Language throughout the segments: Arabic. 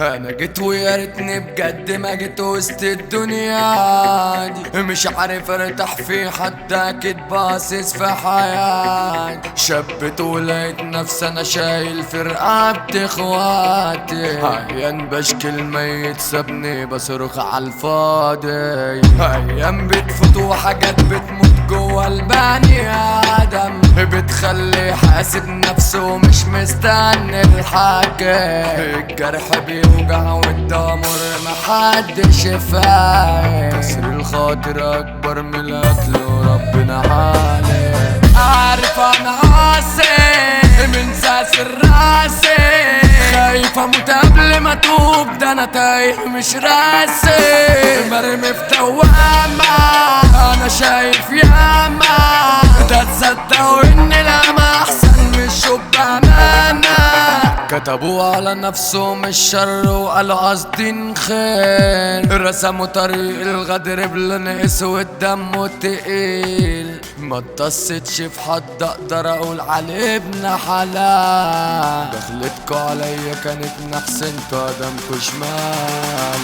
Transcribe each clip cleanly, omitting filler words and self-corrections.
انا جيت ويا ريتني بجد ما جيت وسط الدنيا دي، مش عارف ارتاح في حد اكيد باصص في حياتي. شبت ولقيت نفسي انا شايل في رقبتي اخواتي، احيان بشكي الميت سابني بصرخ عالفاضي. ايام بتفوت وحاجات بتموت جوا البني ادم، بتخلي حاسب نفسه مش مستني الحاجة. الجرح بيوجع والدمر محدش فاهم، كسر الخاطر اكبر من القتل وربنا عالم. عارف انا عاسي من ساسر راسي، خايف اموت قبل ما اتوب، ده انا تايه مش راسي، مرمي في دوامة انا شايف ياما. ده تصدقوا ان الاما احسن من الشوب بامانة، كتبوا على نفسهم الشر وقالوا قاصدين خير، رسموا طريق الغدر بلون اسود دمه تقيل. ما اتقصتش في حد اقدر اقول عليه ابن حلال، دخلتكوا عليا كانت نحس انتوا قدامكوا شمال.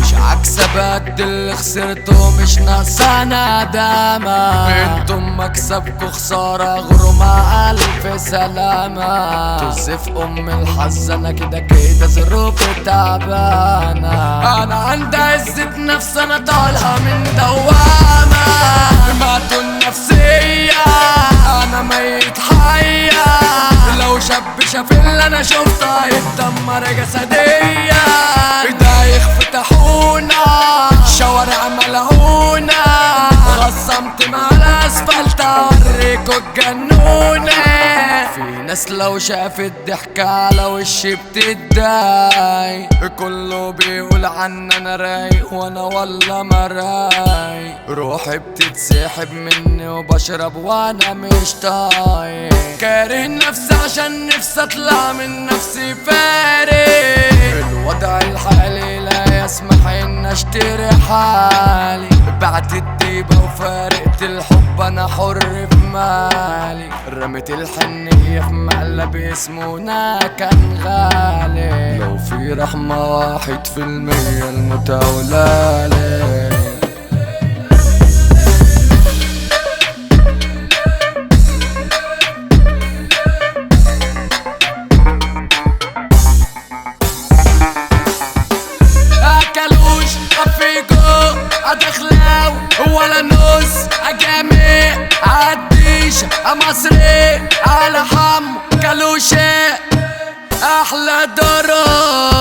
مش عكسة بقد اللي خسرته مش ناقصة ندامة، انتم مكسبكوا خسارة غروا مع ألف سلامة. توظف أم الحظ أنا كده كده ظروفي تعبانة، أنا عندي عزة نفس أنا طالعة من دوامة. ماتوا النفسية أنا ميت حية، لو شاب شاف اللي أنا شفته هيتدمر جسديا. دايخ فتحونا شوارع ملعونة، خصمت مع الاسفلت اوريكوا الجنونة. في ناس لو شافت ضحكة على وشي بتتضايق، كله بيقول عني انا رايق وانا والله ما رايق. روحي بتتسحب مني وبشرب وانا مش طايق، كاره نفسي عشان نفسي اطلع من نفسي فارق. الوضع الحالي لا يسمح ان اشتري حالي، بعت الديبة وفارقت الحب انا حر في مالي. رميت الحنية في مقلب اسمه كان غالي، لو في رحمة 1% المتولالي. ادخلاو ولا نص اجامع عديش مصري على حم كلوشة احلى درا.